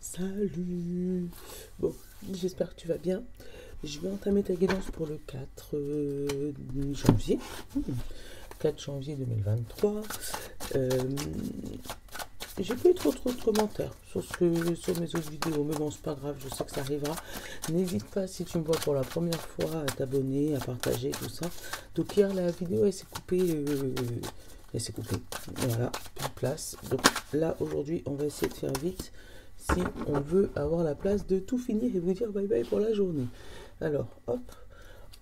Salut. Bon, j'espère que tu vas bien. Je vais entamer ta guidance pour le 4 janvier. 4 janvier 2023. J'ai pas eu trop de commentaires sur mes autres vidéos, mais bon, c'est pas grave, je sais que ça arrivera. N'hésite pas, si tu me vois pour la première fois, à t'abonner, à partager, tout ça. Donc hier, la vidéo, elle s'est coupée. Voilà, plus de place. Donc là, aujourd'hui, on va essayer de faire vite si on veut avoir la place de tout finir et vous dire bye bye pour la journée. Alors, hop,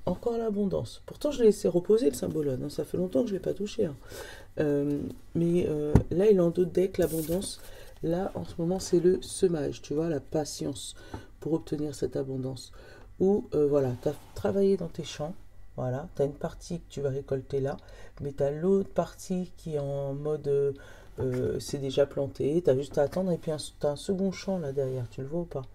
encore l'abondance. Pourtant, je l'ai laissé reposer le symbolone, hein. Ça fait longtemps que je ne l'ai pas touché, hein. Là, il est en d'autres decks, l'abondance. Là, en ce moment, c'est le semage, tu vois, la patience pour obtenir cette abondance. Ou, voilà, tu as travaillé dans tes champs. Voilà, tu as une partie que tu vas récolter là, mais tu as l'autre partie qui est en mode c'est déjà planté, tu as juste à attendre, et puis tu as un second champ là derrière, tu le vois ou pas?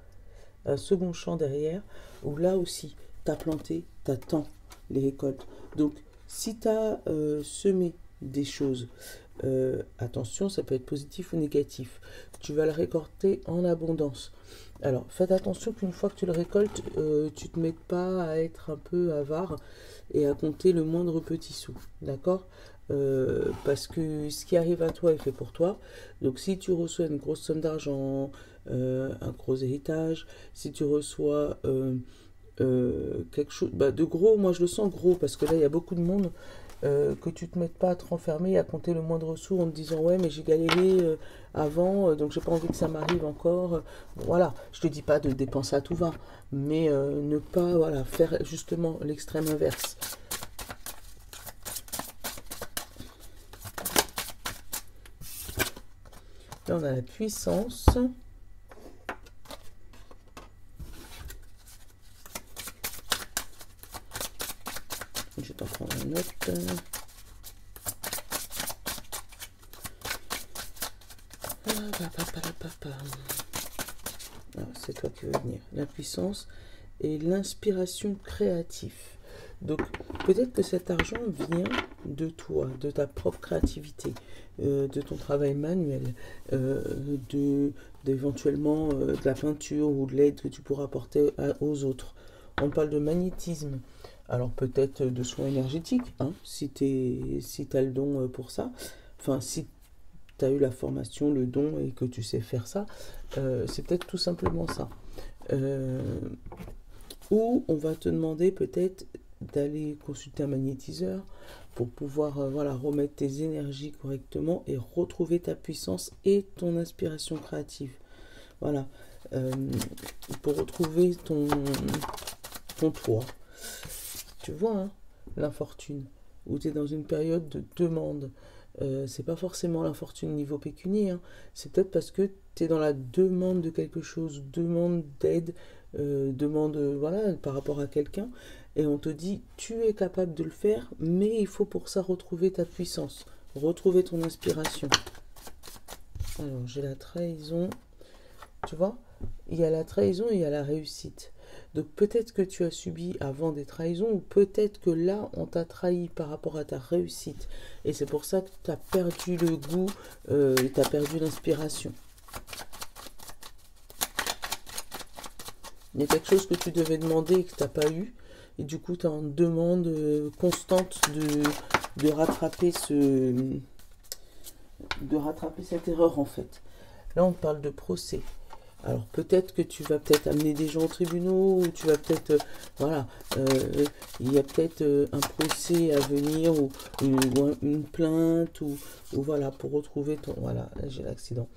Un second champ derrière, où là aussi, tu as planté, tu attends les récoltes. Donc, si tu as semé des choses, attention, ça peut être positif ou négatif, tu vas le récolter en abondance. Alors, faites attention qu'une fois que tu le récoltes, tu ne te mettes pas à être un peu avare et à compter le moindre petit sou, d'accord? Parce que ce qui arrive à toi est fait pour toi. Donc, si tu reçois une grosse somme d'argent, un gros héritage, si tu reçois quelque chose de gros, moi je le sens gros, parce que là, il y a beaucoup de monde. Que tu te mettes pas à te renfermer, à compter le moindre sou en te disant ouais mais j'ai galéré avant, donc j'ai pas envie que ça m'arrive encore. Voilà, je te dis pas de dépenser à tout va, mais ne pas voilà faire justement l'extrême inverse. Là on a la puissance. Je vais t'en prendre une autre. C'est toi qui veux venir. La puissance et l'inspiration créative. Donc peut-être que cet argent vient de toi, de ta propre créativité, de ton travail manuel, d'éventuellement de la peinture ou de l'aide que tu pourras apporter aux autres. On parle de magnétisme. Alors peut-être de soins énergétiques, hein, si tu as le don pour ça. Enfin, si tu as eu la formation, le don et que tu sais faire ça, c'est peut-être tout simplement ça. Ou on va te demander peut-être d'aller consulter un magnétiseur pour pouvoir voilà, remettre tes énergies correctement et retrouver ta puissance et ton inspiration créative. Voilà. Pour retrouver ton toit. Tu vois, hein, l'infortune, où tu es dans une période de demande. C'est pas forcément l'infortune niveau pécunier, hein. C'est peut-être parce que tu es dans la demande de quelque chose, demande d'aide, demande voilà, par rapport à quelqu'un, et on te dit tu es capable de le faire, mais il faut pour ça retrouver ta puissance, retrouver ton inspiration. Alors j'ai la trahison, tu vois, il y a la trahison et il y a la réussite. Donc peut-être que tu as subi avant des trahisons, ou peut-être que là, on t'a trahi par rapport à ta réussite. Et c'est pour ça que tu as perdu le goût, tu as perdu l'inspiration. Il y a quelque chose que tu devais demander et que tu n'as pas eu. Et du coup, tu es en demande constante de rattraper cette erreur, en fait. Là, on parle de procès. Alors peut-être que tu vas peut-être amener des gens aux tribunaux, ou tu vas peut-être, voilà, il y a peut-être un procès à venir, ou une plainte, ou voilà, pour retrouver ton, voilà, là j'ai l'accident.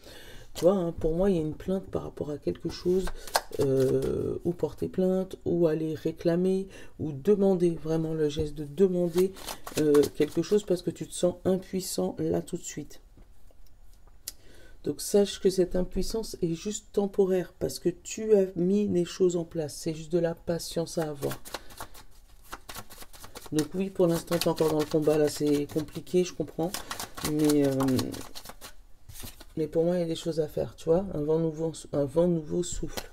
Tu vois, hein, pour moi, il y a une plainte par rapport à quelque chose, ou porter plainte, ou aller réclamer, ou demander, vraiment le geste de demander quelque chose parce que tu te sens impuissant là tout de suite. Donc sache que cette impuissance est juste temporaire parce que tu as mis les choses en place. C'est juste de la patience à avoir. Donc oui, pour l'instant, tu es encore dans le combat. Là, c'est compliqué, je comprends. Mais pour moi, il y a des choses à faire, tu vois. Un vent nouveau souffle.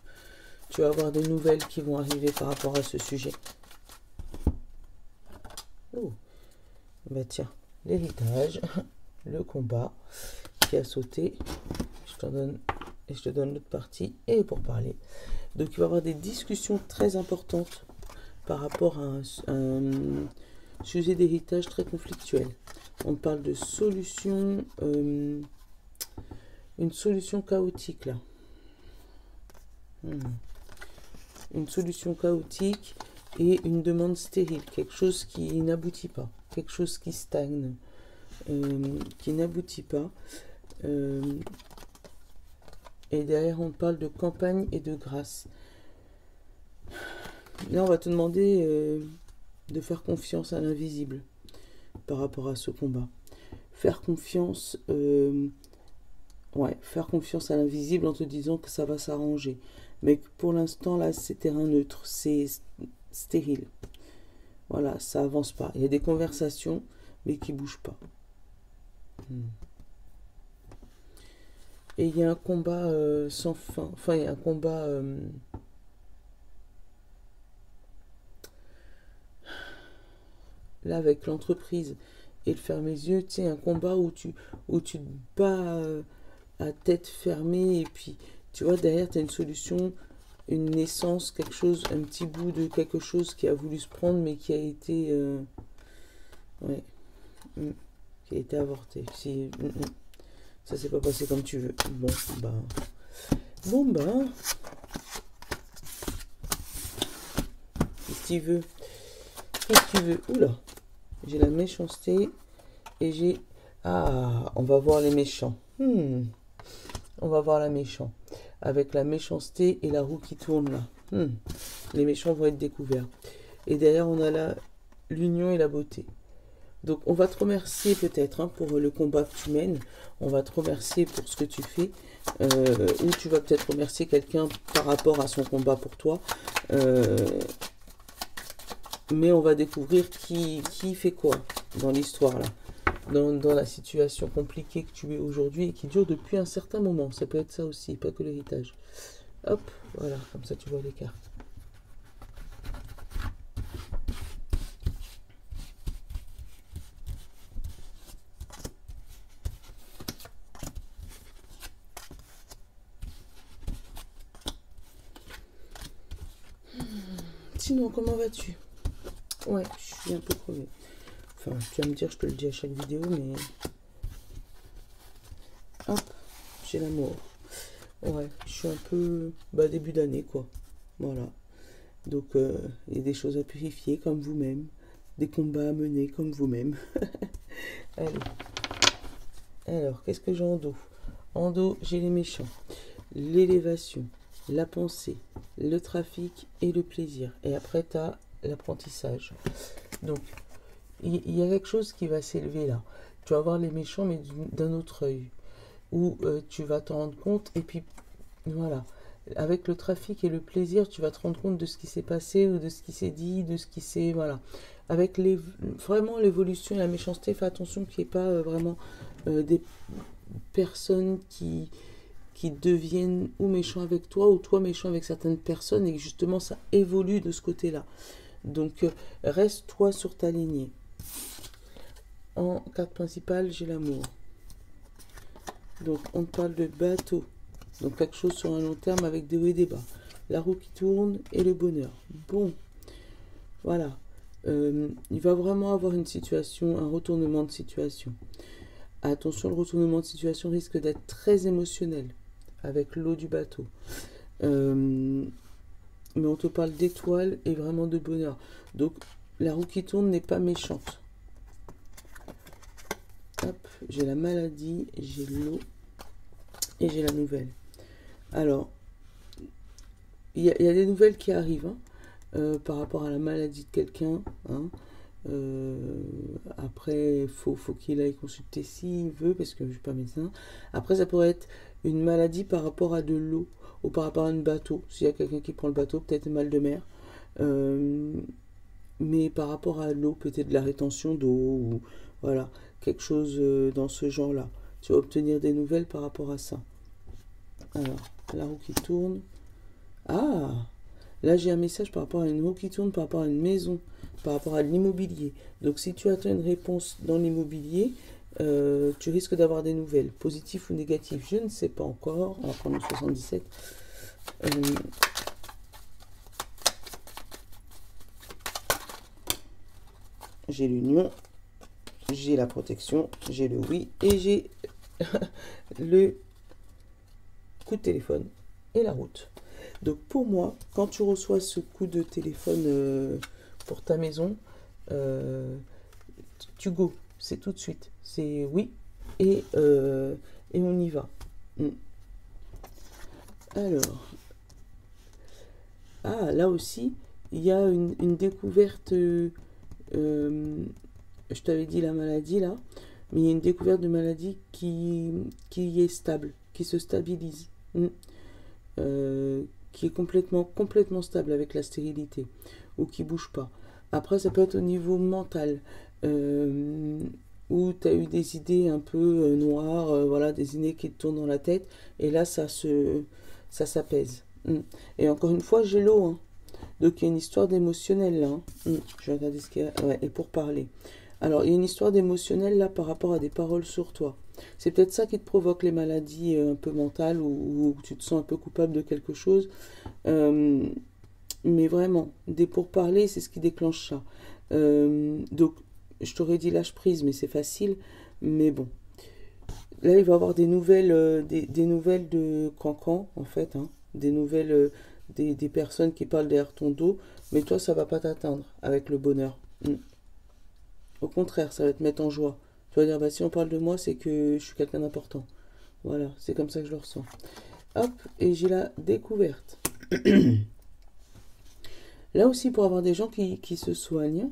Tu vas avoir des nouvelles qui vont arriver par rapport à ce sujet. Oh, bah tiens, l'héritage, le combat qui a sauté. Je t'en donne et je te donne l'autre partie et pour parler. Donc il va y avoir des discussions très importantes par rapport à un sujet d'héritage très conflictuel. On parle de solution, une solution chaotique là. Une solution chaotique et une demande stérile, quelque chose qui n'aboutit pas, quelque chose qui stagne, qui n'aboutit pas. Et derrière, on parle de campagne et de grâce. Là, on va te demander de faire confiance à l'invisible par rapport à ce combat. Faire confiance, faire confiance à l'invisible en te disant que ça va s'arranger. Mais pour l'instant, là, c'est terrain neutre, c'est stérile. Voilà, ça avance pas. Il y a des conversations, mais qui bougent pas. Et il y a un combat sans fin. Enfin, il y a un combat... là, avec l'entreprise et le fermer les yeux, tu sais, un combat où tu te bats à tête fermée. Et puis, tu vois, derrière, tu as une solution, une naissance, quelque chose, un petit bout de quelque chose qui a voulu se prendre, mais qui a été... qui a été avorté. Si... ça s'est pas passé comme tu veux. Bon, qu'est-ce que tu veux? Qu'est-ce que tu veux? Oula, j'ai la méchanceté et j'ai... Ah, on va voir les méchants. On va voir la méchante. Avec la méchanceté et la roue qui tourne là. Les méchants vont être découverts. Et derrière, on a là l'union et la beauté. Donc, on va te remercier peut-être pour le combat que tu mènes. On va te remercier pour ce que tu fais. Ou tu vas peut-être remercier quelqu'un par rapport à son combat pour toi. Mais on va découvrir qui fait quoi dans l'histoire là. Dans la situation compliquée que tu es aujourd'hui et qui dure depuis un certain moment. Ça peut être ça aussi, pas que l'héritage. Hop, voilà, comme ça tu vois les cartes. Sinon, comment vas-tu? Ouais, je suis un peu crevée. Enfin, tu vas me dire, je te le dis à chaque vidéo, mais... Hop, j'ai l'amour. Ouais, je suis un peu... début d'année, quoi. Voilà. Donc, il y a des choses à purifier, comme vous-même. Des combats à mener, comme vous-même. Allez. Alors, qu'est-ce que j'ai en dos? En dos, j'ai les méchants. L'élévation, la pensée, le trafic et le plaisir. Et après, tu as l'apprentissage. Donc, il y a quelque chose qui va s'élever là. Tu vas voir les méchants, mais d'un autre œil. Où tu vas t'en rendre compte. Et puis, voilà. Avec le trafic et le plaisir, tu vas te rendre compte de ce qui s'est passé ou de ce qui s'est dit, de ce qui s'est... Voilà. Avec vraiment l'évolution et la méchanceté, fais attention qu'il n'y ait pas vraiment des personnes qui deviennent ou méchants avec toi ou toi méchant avec certaines personnes et que justement ça évolue de ce côté-là. Donc reste-toi sur ta lignée. En carte principale, j'ai l'amour. Donc on parle de bateau. Donc quelque chose sur un long terme avec des hauts et des bas. La roue qui tourne et le bonheur. Bon, voilà. Il va vraiment avoir une situation, un retournement de situation. Attention, le retournement de situation risque d'être très émotionnel avec l'eau du bateau. Mais on te parle d'étoiles et vraiment de bonheur. Donc, la roue qui tourne n'est pas méchante. Hop, j'ai la maladie, j'ai l'eau et j'ai la nouvelle. Alors, il y a des nouvelles qui arrivent par rapport à la maladie de quelqu'un. Après, il faut qu'il aille consulter s'il veut, parce que je ne suis pas médecin. Après, ça pourrait être une maladie par rapport à de l'eau, ou par rapport à un bateau. S'il y a quelqu'un qui prend le bateau, peut-être mal de mer. Mais par rapport à l'eau, peut-être de la rétention d'eau, ou voilà, quelque chose dans ce genre-là. Tu vas obtenir des nouvelles par rapport à ça. Alors, la roue qui tourne. Ah! Là, j'ai un message par rapport à une roue qui tourne, par rapport à une maison, par rapport à l'immobilier. Donc, si tu attends une réponse dans l'immobilier, tu risques d'avoir des nouvelles, positives ou négatives, je ne sais pas encore. On va prendre le 77. J'ai l'union, j'ai la protection, j'ai le oui et j'ai le coup de téléphone et la route. Donc pour moi, quand tu reçois ce coup de téléphone pour ta maison, tu go, c'est tout de suite. C'est oui et on y va. Alors, là aussi, il y a une découverte. Je t'avais dit la maladie là, mais il y a une découverte de maladie qui est stable, qui se stabilise. Qui est complètement stable avec la stérilité ou qui bouge pas. Après, ça peut être au niveau mental où tu as eu des idées un peu noires, voilà, des idées qui te tournent dans la tête, et là, ça s'apaise. Et encore une fois, j'ai l'eau, hein. Donc, il y a une histoire d'émotionnel là. Je vais regarder ce qu'il y a. Ouais, et pour parler. Alors, il y a une histoire d'émotionnel là par rapport à des paroles sur toi. C'est peut-être ça qui te provoque les maladies un peu mentales ou tu te sens un peu coupable de quelque chose. Mais vraiment, des pourparlers, c'est ce qui déclenche ça. Donc, je t'aurais dit lâche prise, mais c'est facile. Mais bon. Là, il va y avoir des nouvelles, des nouvelles de Cancan, en fait. Hein, des nouvelles des personnes qui parlent derrière ton dos. Mais toi, ça va pas t'atteindre avec le bonheur. Au contraire, ça va te mettre en joie. Tu vas dire, bah, si on parle de moi, c'est que je suis quelqu'un d'important. Voilà, c'est comme ça que je le ressens. Hop, et j'ai la découverte. Là aussi, pour avoir des gens qui se soignent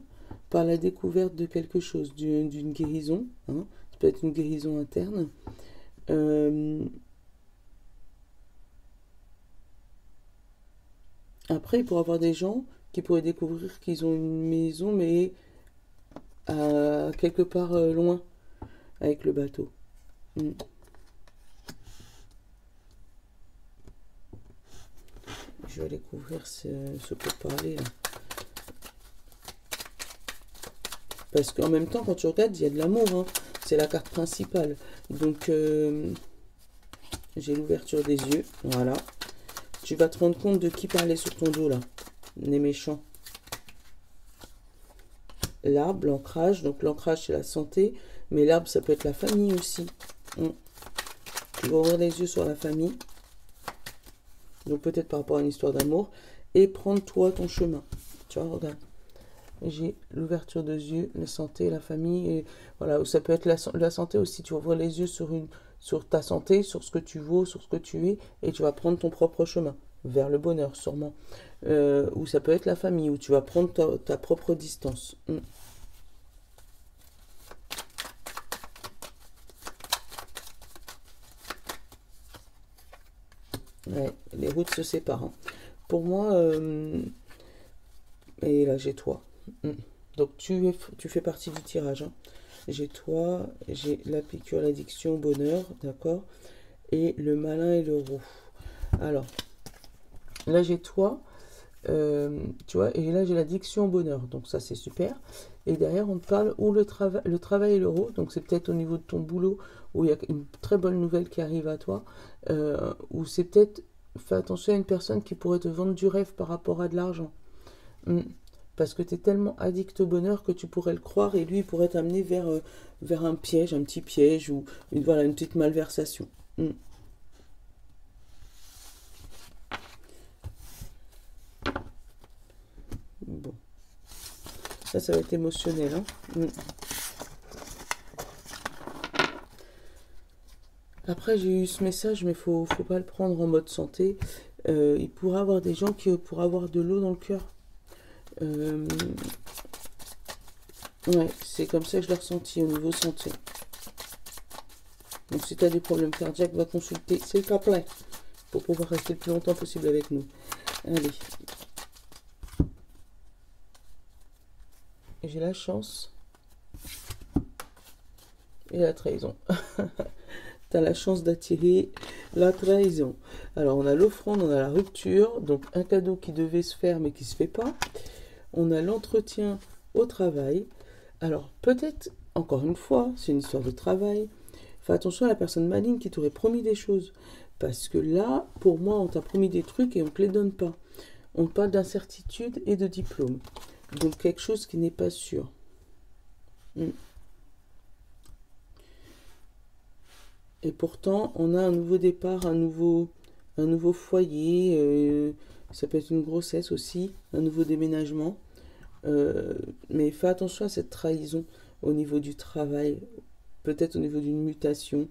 par la découverte de quelque chose, d'une guérison. Hein, ça peut être une guérison interne. Après, pour avoir des gens qui pourraient découvrir qu'ils ont une maison, mais quelque part loin, avec le bateau. Je vais aller couvrir ce pourparler là. Parce qu'en même temps, quand tu regardes, il y a de l'amour. Hein. C'est la carte principale. Donc, j'ai l'ouverture des yeux. Voilà. Tu vas te rendre compte de qui parlait sur ton dos là. Les méchants. L'arbre, l'ancrage. Donc, l'ancrage, c'est la santé. Mais l'arbre, ça peut être la famille aussi. Tu vas ouvrir les yeux sur la famille. Donc, peut-être par rapport à une histoire d'amour. Et prendre toi ton chemin. Tu vois, regarde. J'ai l'ouverture des yeux, la santé, la famille, et voilà, ça peut être la santé aussi, tu ouvres les yeux sur ta santé, sur ce que tu vaux, sur ce que tu es, et tu vas prendre ton propre chemin, vers le bonheur sûrement. Ou ça peut être la famille, où tu vas prendre ta propre distance. Ouais, les routes se séparent. Hein. Pour moi, et là j'ai toi. Donc tu fais partie du tirage. Hein. J'ai toi, j'ai la piqûre, l'addiction, bonheur, d'accord. Et le malin et le roux. Alors, là j'ai toi, tu vois, et là j'ai l'addiction, bonheur. Donc ça c'est super. Et derrière on te parle où le travail et l'euro. Donc c'est peut-être au niveau de ton boulot où il y a une très bonne nouvelle qui arrive à toi. Ou c'est peut-être, fais attention à une personne qui pourrait te vendre du rêve par rapport à de l'argent. Parce que tu es tellement addict au bonheur que tu pourrais le croire et lui il pourrait t'amener vers un piège, un petit piège ou voilà, une petite malversation. Bon. Ça va être émotionnel. Hein. Après j'ai eu ce message mais faut pas le prendre en mode santé. Il pourrait avoir des gens qui pourraient avoir de l'eau dans le cœur. Ouais, c'est comme ça que je l'ai ressenti au niveau santé. Donc si tu as des problèmes cardiaques, va consulter, s'il te plaît, pour pouvoir rester le plus longtemps possible avec nous. Allez. J'ai la chance et la trahison. Tu as la chance d'attirer la trahison. Alors on a l'offrande, on a la rupture, donc un cadeau qui devait se faire mais qui ne se fait pas. On a l'entretien au travail. Alors, peut-être encore une fois, c'est une histoire de travail. Fais attention à la personne maligne qui t'aurait promis des choses. Parce que là, pour moi, on t'a promis des trucs et on ne te les donne pas. On parle d'incertitude et de diplôme. Donc quelque chose qui n'est pas sûr. Et pourtant, on a un nouveau départ, un nouveau foyer. Ça peut être une grossesse aussi, un nouveau déménagement. Mais fais attention à cette trahison au niveau du travail, peut-être au niveau d'une mutation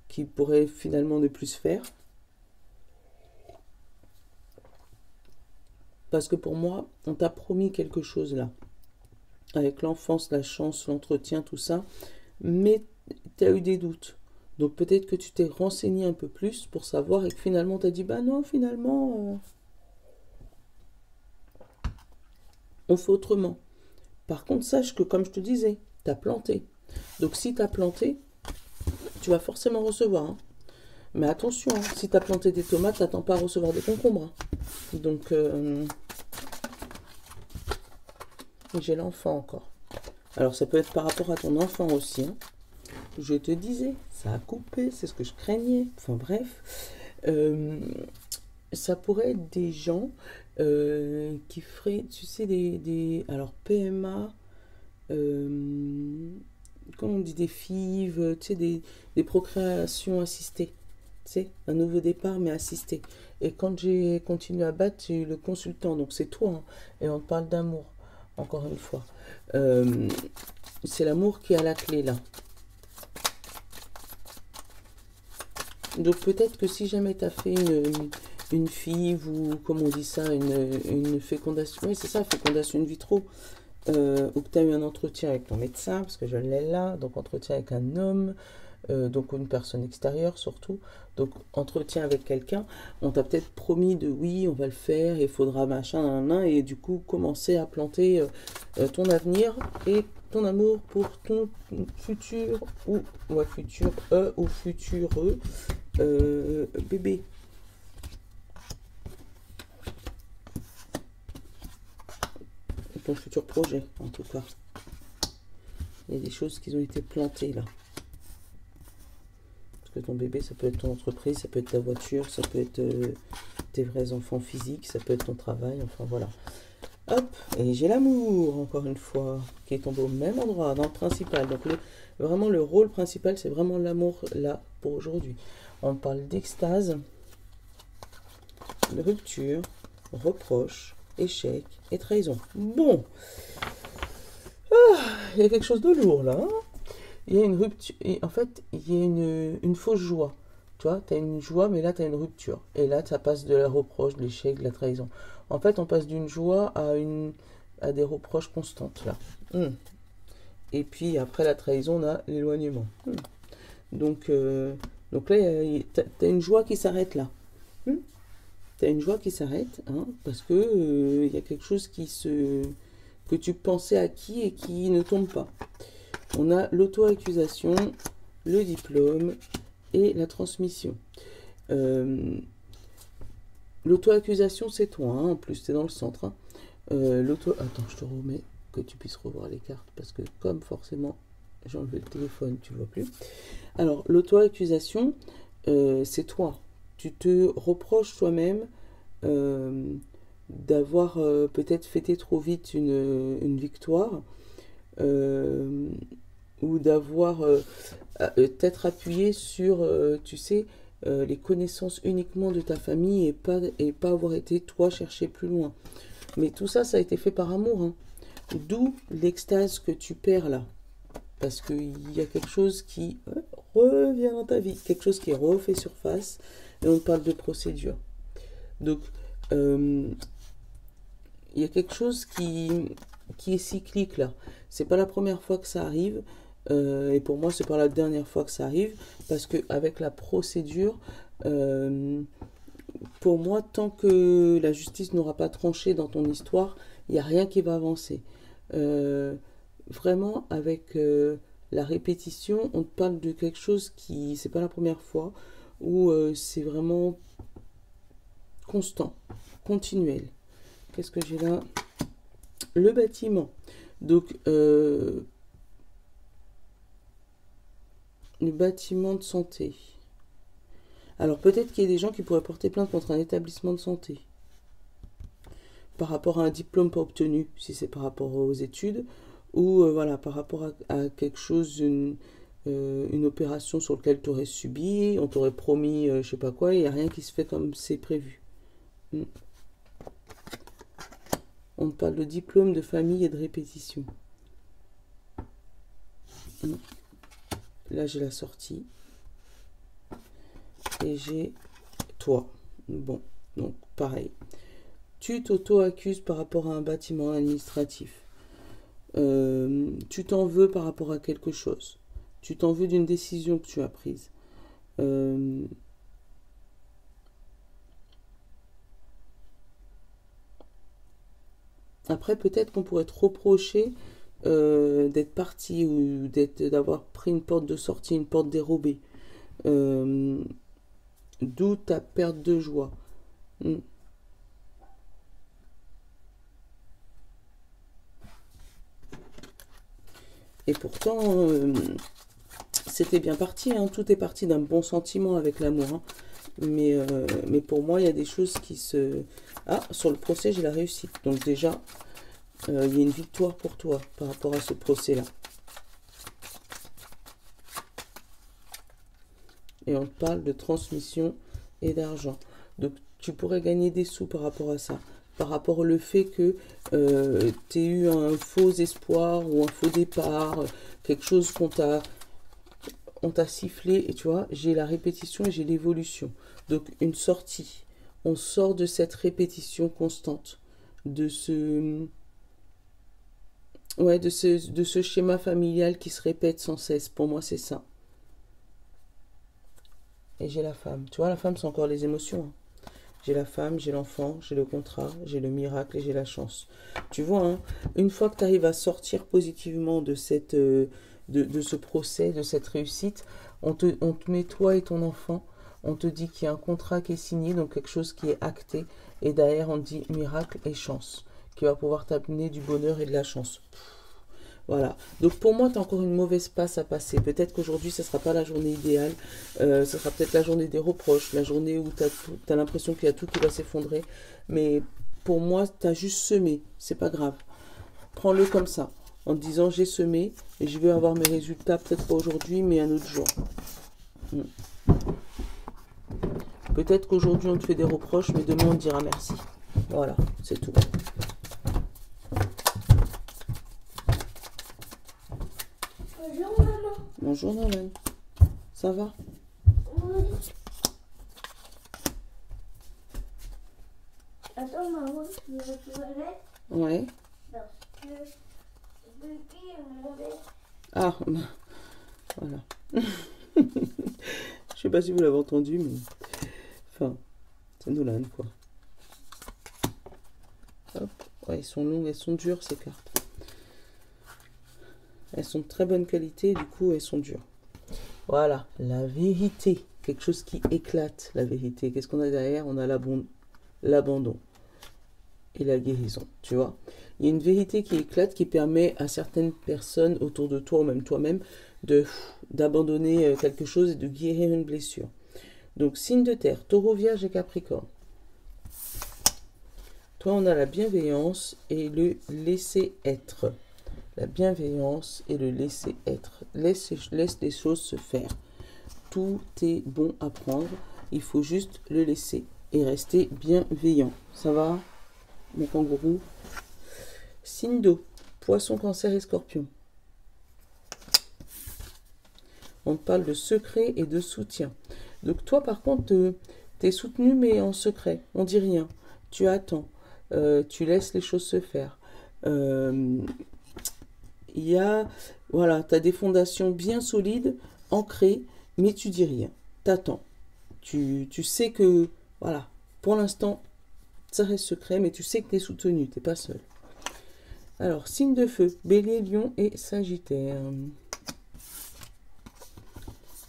qui pourrait finalement ne plus se faire. Parce que pour moi, on t'a promis quelque chose là. Avec l'enfance, la chance, l'entretien, tout ça. Mais tu as eu des doutes. Donc peut-être que tu t'es renseigné un peu plus pour savoir et que finalement tu as dit, bah non, finalement, on fait autrement. Par contre, sache que comme je te disais, tu as planté. Donc si tu as planté, tu vas forcément recevoir. Hein. Mais attention, hein, si tu as planté des tomates, t'attends pas à recevoir des concombres. Hein. Donc, j'ai l'enfant encore. Alors, ça peut être par rapport à ton enfant aussi. Hein. Je te disais, ça a coupé, c'est ce que je craignais. Enfin, bref. Ça pourrait être des gens qui feraient, tu sais, alors, PMA, comment on dit, des FIV, tu sais, des procréations assistées. Tu sais, un nouveau départ, mais assisté. Et quand j'ai continué à battre, j'ai eu le consultant, donc c'est toi, hein, et on te parle d'amour, encore une fois. C'est l'amour qui est à la clé, là. Donc peut-être que si jamais tu as fait une FIV, ou comme on dit ça, une fécondation, oui c'est ça, fécondation in vitro, ou que tu as eu un entretien avec ton médecin, parce que je l'ai là, donc entretien avec un homme, donc une personne extérieure surtout, donc entretien avec quelqu'un, on t'a peut-être promis de oui, on va le faire, il faudra machin, et du coup commencer à planter ton avenir et ton amour pour ton futur ou futureux bébé. Ton futur projet en tout cas. Il y a des choses qui ont été plantées là. Parce que ton bébé, ça peut être ton entreprise, ça peut être ta voiture, ça peut être tes vrais enfants physiques, ça peut être ton travail, enfin voilà. Hop, et j'ai l'amour, encore une fois, qui est tombé au même endroit, dans le principal. Donc vraiment le rôle principal, c'est vraiment l'amour là, pour aujourd'hui. On parle d'extase, de rupture, reproche, échec et trahison. Bon, il y a quelque chose de lourd là. Hein, il y a une rupture, et en fait, il y a une fausse joie. Tu vois, tu as une joie, mais là, tu as une rupture. Et là, ça passe de la reproche, de l'échec, de la trahison. En fait, on passe d'une joie à des reproches constantes, là. Et puis, après la trahison, on a l'éloignement. Donc là, tu as une joie qui s'arrête là. Tu as une joie qui s'arrête, hein, parce que y a quelque chose que tu pensais acquis et qui ne tombe pas. On a l'auto-accusation, le diplôme et la transmission. L'auto-accusation, c'est toi, hein, en plus, tu es dans le centre. Hein. Attends, je te remets que tu puisses revoir les cartes, parce que comme forcément, j'ai enlevé le téléphone, tu ne vois plus. Alors, l'auto-accusation, c'est toi. Tu te reproches toi-même d'avoir peut-être fêté trop vite une victoire, ou d'avoir peut-être appuyé sur, tu sais, les connaissances uniquement de ta famille et pas avoir été toi chercher plus loin. Mais tout ça, ça a été fait par amour. Hein. D'où l'extase que tu perds là. Parce qu'il y a quelque chose qui revient dans ta vie, quelque chose qui refait surface, et on parle de procédure. Donc, il y a quelque chose qui est cyclique là. C'est pas la première fois que ça arrive, et pour moi, c'est pas la dernière fois que ça arrive, parce qu'avec la procédure, pour moi, tant que la justice n'aura pas tranché dans ton histoire, il n'y a rien qui va avancer. Vraiment, avec la répétition, on te parle de quelque chose qui, c'est pas la première fois, où c'est vraiment constant, continuel. Qu'est-ce que j'ai là? Le bâtiment. Donc, les bâtiments de santé. Alors peut-être qu'il y a des gens qui pourraient porter plainte contre un établissement de santé par rapport à un diplôme pas obtenu, si c'est par rapport aux études, ou voilà, par rapport à quelque chose, une opération sur laquelle tu aurais subi, on t'aurait promis je sais pas quoi, et il n'y a rien qui se fait comme c'est prévu. On parle de diplôme de famille et de répétition. Là, j'ai la sortie. Et j'ai toi. Bon, donc pareil. Tu t'auto-accuses par rapport à un bâtiment administratif. Tu t'en veux par rapport à quelque chose. Tu t'en veux d'une décision que tu as prise. Après, peut-être qu'on pourrait te reprocher d'être parti ou d'avoir pris une porte de sortie, une porte dérobée. D'où ta perte de joie. Et pourtant, c'était bien parti, hein. Tout est parti d'un bon sentiment avec l'amour. Hein. Mais pour moi, il y a des choses qui se... Ah, sur le procès, j'ai la réussite. Donc déjà, il y a une victoire pour toi par rapport à ce procès-là. Et on parle de transmission et d'argent. Donc, tu pourrais gagner des sous par rapport à ça. Par rapport au fait que tu aies eu un faux espoir ou un faux départ, quelque chose qu'on t'a sifflé. Et tu vois, j'ai la répétition et j'ai l'évolution. Donc, une sortie. On sort de cette répétition constante. De ce... Ouais, de ce schéma familial qui se répète sans cesse. Pour moi, c'est ça. Et j'ai la femme. Tu vois, la femme, c'est encore les émotions. Hein. J'ai la femme, j'ai l'enfant, j'ai le contrat, j'ai le miracle et j'ai la chance. Tu vois, hein, une fois que tu arrives à sortir positivement de ce procès, de cette réussite, on te met toi et ton enfant, on te dit qu'il y a un contrat qui est signé, donc quelque chose qui est acté, et derrière on te dit miracle et chance, qui va pouvoir t'amener du bonheur et de la chance. Voilà. Donc pour moi, tu as encore une mauvaise passe à passer. Peut-être qu'aujourd'hui, ce ne sera pas la journée idéale. Ce sera peut-être la journée des reproches, la journée où tu as l'impression qu'il y a tout qui va s'effondrer. Mais pour moi, tu as juste semé. C'est pas grave. Prends-le comme ça. En te disant, j'ai semé et je vais avoir mes résultats, peut-être pas aujourd'hui, mais un autre jour. Peut-être qu'aujourd'hui, on te fait des reproches, mais demain, on te dira merci. Voilà, c'est tout. Bonjour maman. Bonjour Nolan. Ça va? Oui. Attends maman, tu veux aux toilettes? Ouais. Parce que Bucky est mauvais. Ah, voilà. Je sais pas si vous l'avez entendu, mais... Enfin, c'est Nolan, quoi. Hop. Ouais, elles sont longues, elles sont dures, ces cartes. Elles sont de très bonne qualité, du coup, elles sont dures. Voilà, la vérité. Quelque chose qui éclate, la vérité. Qu'est-ce qu'on a derrière? On a l'abandon et la guérison, tu vois. Il y a une vérité qui éclate, qui permet à certaines personnes autour de toi, ou même toi-même, d'abandonner quelque chose et de guérir une blessure. Donc, signe de terre, taureau, vierge et capricorne. Toi, on a la bienveillance et le laisser être. La bienveillance et le laisser être. Laisse les choses se faire. Tout est bon à prendre. Il faut juste le laisser et rester bienveillant. Ça va, mon kangourou? Signe d'eau. Poisson, cancer et scorpion. On parle de secret et de soutien. Donc toi, par contre, tu es soutenu, mais en secret. On dit rien. Tu attends. Tu laisses les choses se faire. Il y a, voilà, tu as des fondations bien solides, ancrées, mais tu dis rien. T'attends. Tu sais que, voilà, pour l'instant, ça reste secret, mais tu sais que tu es soutenu, tu n'es pas seul. Alors, signe de feu, Bélier, Lion et Sagittaire.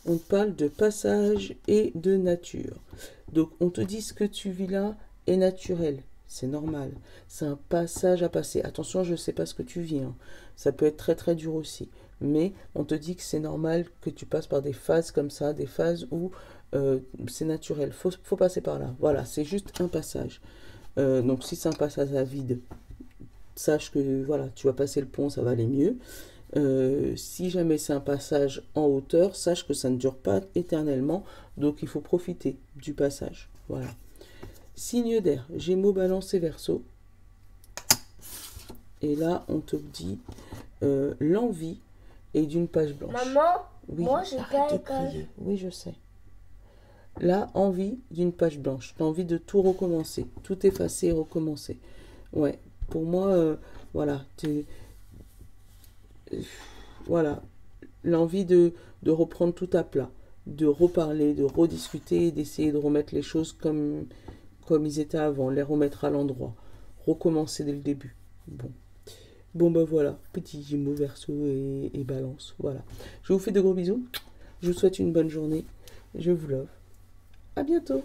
On parle de passage et de nature. Donc, on te dit ce que tu vis là est naturel. C'est normal. C'est un passage à passer. Attention, je ne sais pas ce que tu vis. Hein. Ça peut être très très dur aussi. mais on te dit que c'est normal que tu passes par des phases comme ça, des phases où c'est naturel, faut passer par là. Voilà, c'est juste un passage. Donc si c'est un passage à vide, sache que voilà, tu vas passer le pont, ça va aller mieux. Si jamais c'est un passage en hauteur, sache que ça ne dure pas éternellement, donc il faut profiter du passage. Voilà. Signe d'air, Gémeaux, Balance et Verseau. Et là, on te dit l'envie est d'une page blanche. Maman, Oui, moi j'ai arrête pas de école. crier. Oui, je sais. Là, envie d'une page blanche. Tu as envie de tout recommencer, tout effacer et recommencer. Ouais, pour moi, voilà, voilà, l'envie de reprendre tout à plat, de reparler, de rediscuter, d'essayer de remettre les choses comme ils étaient avant, les remettre à l'endroit, recommencer dès le début. Bon. Bon ben voilà, petit Gémeaux, Verseau et Balance, voilà. Je vous fais de gros bisous, je vous souhaite une bonne journée, je vous love. À bientôt.